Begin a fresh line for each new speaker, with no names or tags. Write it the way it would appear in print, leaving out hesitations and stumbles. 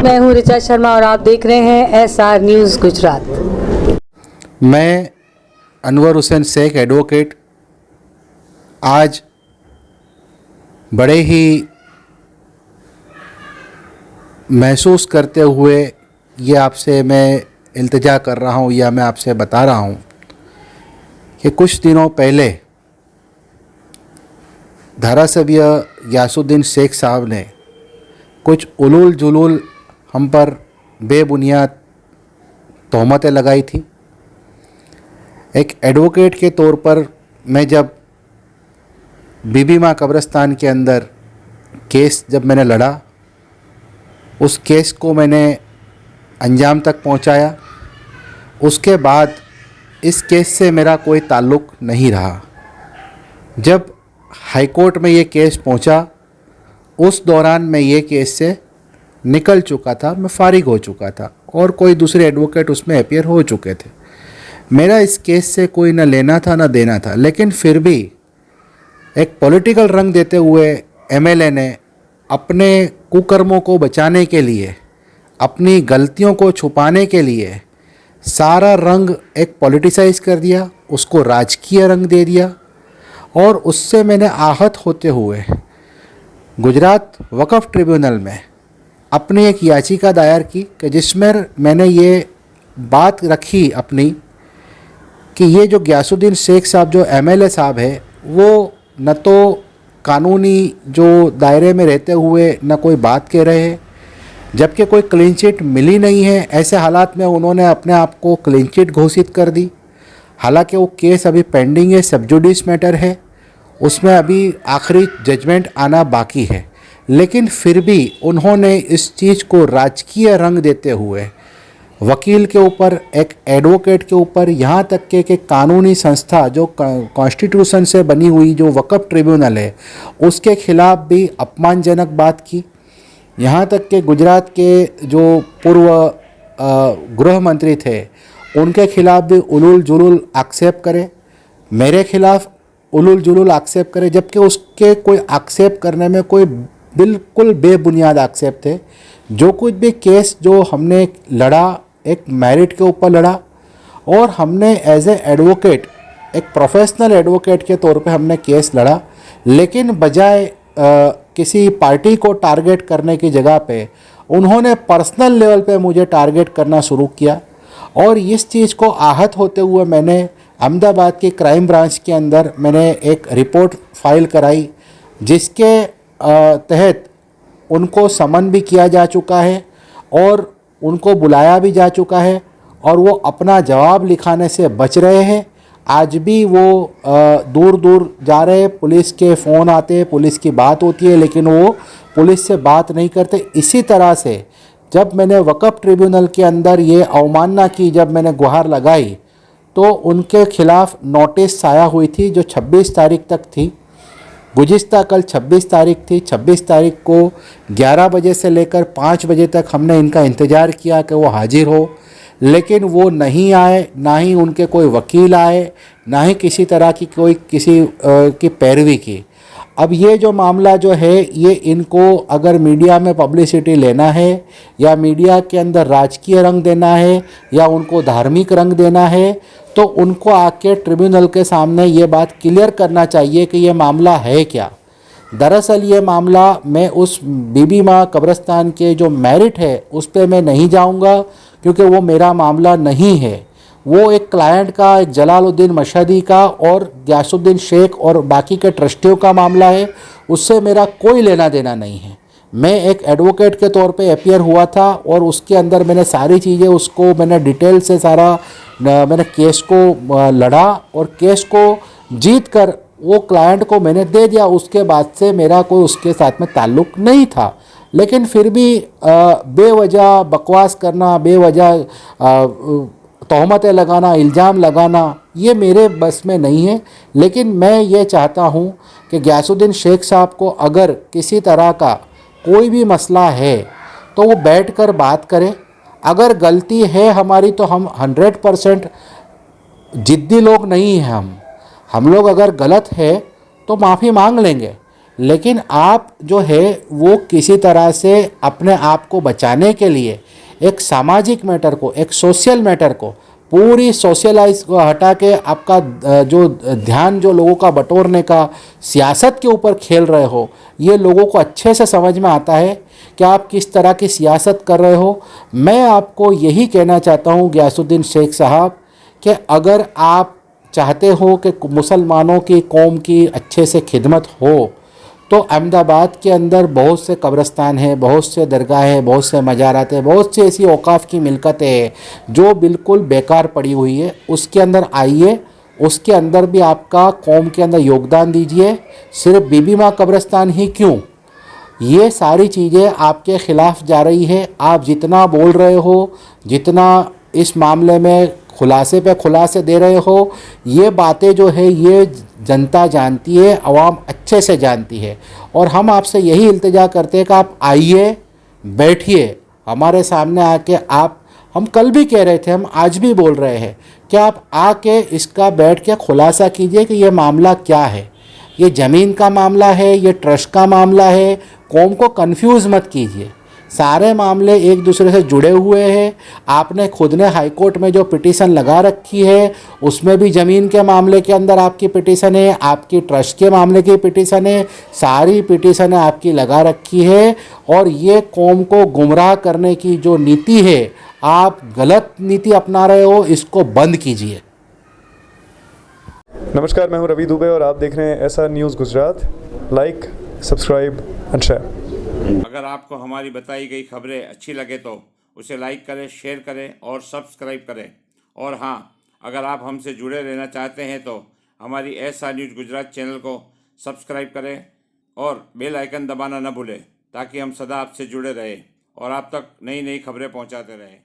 मैं हूं ऋचा शर्मा और आप देख रहे हैं SR न्यूज़ गुजरात।
मैं अनवर हुसैन शेख एडवोकेट आज बड़े ही महसूस करते हुए ये आपसे मैं इल्तिजा कर रहा हूँ या मैं आपसे बता रहा हूँ कि कुछ दिनों पहले धारासभ्य गयासुद्दीन शेख साहब ने कुछ उलूल जुलूल हम पर बेबुनियाद तोहमतें लगाई थी। एक एडवोकेट के तौर पर मैं जब बीबी माँ कब्रिस्तान के अंदर केस जब मैंने लड़ा, उस केस को मैंने अंजाम तक पहुंचाया। उसके बाद इस केस से मेरा कोई ताल्लुक़ नहीं रहा। जब हाई कोर्ट में ये केस पहुंचा, उस दौरान मैं ये केस से निकल चुका था, मैं फारिग हो चुका था और कोई दूसरे एडवोकेट उसमें अपीयर हो चुके थे। मेरा इस केस से कोई न लेना था न देना था, लेकिन फिर भी एक पॉलिटिकल रंग देते हुए एमएलए ने अपने कुकर्मों को बचाने के लिए, अपनी गलतियों को छुपाने के लिए सारा रंग एक पॉलिटिसाइज कर दिया, उसको राजकीय रंग दे दिया। और उससे मैंने आहत होते हुए गुजरात वक़फ़ ट्रिब्यूनल में अपनी एक याचिका दायर की कि जिसमें मैंने ये बात रखी अपनी कि ये जो गयासुद्दीन शेख साहब जो एमएलए साहब है, वो न तो कानूनी जो दायरे में रहते हुए न कोई बात कह रहे हैं, जबकि कोई क्लीन चिट मिली नहीं है। ऐसे हालात में उन्होंने अपने आप को क्लीन चिट घोषित कर दी। हालांकि वो केस अभी पेंडिंग है, सब जुडिस मैटर है, उसमें अभी आखिरी जजमेंट आना बाकी है। लेकिन फिर भी उन्होंने इस चीज़ को राजकीय रंग देते हुए वकील के ऊपर, एक एडवोकेट के ऊपर, यहाँ तक के कानूनी संस्था जो कॉन्स्टिट्यूशन से बनी हुई जो वक़फ़ ट्रिब्यूनल है, उसके खिलाफ भी अपमानजनक बात की। यहाँ तक कि गुजरात के जो पूर्व गृह मंत्री थे, उनके खिलाफ भी उलूल जुलूल आक्षेप करे, मेरे खिलाफ उलूल जुलूल आक्षेप करे, जबकि उसके कोई आक्षेप करने में कोई बिल्कुल बेबुनियाद आक्षेप थे। जो कुछ भी केस जो हमने लड़ा, एक मेरिट के ऊपर लड़ा और हमने एज ए एडवोकेट, एक प्रोफेशनल एडवोकेट के तौर पे हमने केस लड़ा। लेकिन बजाय किसी पार्टी को टारगेट करने की जगह पे उन्होंने पर्सनल लेवल पे मुझे टारगेट करना शुरू किया। और इस चीज़ को आहत होते हुए मैंने अहमदाबाद की क्राइम ब्रांच के अंदर मैंने एक रिपोर्ट फाइल कराई, जिसके तहत उनको समन भी किया जा चुका है और उनको बुलाया भी जा चुका है और वो अपना जवाब लिखाने से बच रहे हैं। आज भी वो दूर दूर जा रहे हैं, पुलिस के फ़ोन आते हैं, पुलिस की बात होती है, लेकिन वो पुलिस से बात नहीं करते। इसी तरह से जब मैंने वक़फ़ ट्रिब्यूनल के अंदर ये अवमानना की, जब मैंने गुहार लगाई, तो उनके खिलाफ़ नोटिस आया हुई थी जो 26 तारीख तक थी। गुज़िश्ता कल 26 तारीख थी। 26 तारीख को 11 बजे से लेकर 5 बजे तक हमने इनका इंतज़ार किया कि वो हाजिर हो, लेकिन वो नहीं आए। ना ही उनके कोई वकील आए, ना ही किसी तरह की कोई किसी की पैरवी की। अब ये जो मामला जो है, ये इनको अगर मीडिया में पब्लिसिटी लेना है या मीडिया के अंदर राजकीय रंग देना है या उनको धार्मिक रंग देना है, तो उनको आके ट्रिब्यूनल के सामने ये बात क्लियर करना चाहिए कि ये मामला है क्या। दरअसल ये मामला, मैं उस बीबी माँ कब्रिस्तान के जो मेरिट है उस पर मैं नहीं जाऊँगा, क्योंकि वो मेरा मामला नहीं है। वो एक क्लाइंट का, एक जलालुद्दीन मशहदी का और गयासुद्दीन शेख और बाकी के ट्रस्टियों का मामला है। उससे मेरा कोई लेना देना नहीं है। मैं एक एडवोकेट के तौर पे अपीयर हुआ था और उसके अंदर मैंने सारी चीज़ें, उसको मैंने डिटेल से सारा मैंने केस को लड़ा और केस को जीत कर वो क्लाइंट को मैंने दे दिया। उसके बाद से मेरा कोई उसके साथ में ताल्लुक़ नहीं था। लेकिन फिर भी बेवजह बकवास करना, बेवजह तोहमतें लगाना, इल्ज़ाम लगाना, ये मेरे बस में नहीं है। लेकिन मैं ये चाहता हूँ कि गयासुद्दीन शेख साहब को अगर किसी तरह का कोई भी मसला है तो वो बैठकर बात करें। अगर गलती है हमारी तो हम 100% ज़िद्दी लोग नहीं हैं। हम लोग अगर गलत है तो माफ़ी मांग लेंगे, लेकिन आप जो है वो किसी तरह से अपने आप को बचाने के लिए एक सामाजिक मैटर को, एक सोशल मैटर को, पूरी सोशलाइज को हटा के आपका जो ध्यान जो लोगों का बटोरने का सियासत के ऊपर खेल रहे हो, ये लोगों को अच्छे से समझ में आता है कि आप किस तरह की सियासत कर रहे हो। मैं आपको यही कहना चाहता हूँ गयासुद्दीन शेख साहब कि अगर आप चाहते हो कि मुसलमानों की कौम की अच्छे से खिदमत हो तो अहमदाबाद के अंदर बहुत से कब्रस्तान हैं, बहुत से दरगाह हैं, बहुत से मज़ारात हैं, बहुत सी ऐसी औकाफ़ की मिलकतें हैं जो बिल्कुल बेकार पड़ी हुई है। उसके अंदर आइए, उसके अंदर भी आपका कौम के अंदर योगदान दीजिए। सिर्फ बीबी माँ कब्रस्तान ही क्यों, ये सारी चीज़ें आपके ख़िलाफ़ जा रही है। आप जितना बोल रहे हो, जितना इस मामले में खुलासे पे खुलासे दे रहे हो, ये बातें जो है ये जनता जानती है, आवाम अच्छे से जानती है। और हम आपसे यही इल्तिजा करते हैं कि आप आइए, बैठिए हमारे सामने आके। आप, हम कल भी कह रहे थे, हम आज भी बोल रहे हैं कि आप आके इसका बैठ के खुलासा कीजिए कि ये मामला क्या है। ये ज़मीन का मामला है, ये ट्रस्ट का मामला है। कौम को कंफ्यूज मत कीजिए, सारे मामले एक दूसरे से जुड़े हुए हैं। आपने खुद ने हाई कोर्ट में जो पिटीशन लगा रखी है उसमें भी ज़मीन के मामले के अंदर आपकी पिटीशन है, आपकी ट्रस्ट के मामले की पिटीशन है, सारी पिटीशनें आपकी लगा रखी है। और ये कौम को गुमराह करने की जो नीति है, आप गलत नीति अपना रहे हो, इसको बंद कीजिए।
नमस्कार, मैं हूं रवि दुबे और आप देख रहे हैं SR news Gujarat. Like, subscribe and share.
अगर आपको हमारी बताई गई खबरें अच्छी लगे तो उसे लाइक करें, शेयर करें और सब्सक्राइब करें। और हाँ, अगर आप हमसे जुड़े रहना चाहते हैं तो हमारी SR न्यूज़ गुजरात चैनल को सब्सक्राइब करें और बेल आइकन दबाना न भूलें ताकि हम सदा आपसे जुड़े रहें और आप तक नई नई खबरें पहुंचाते रहें।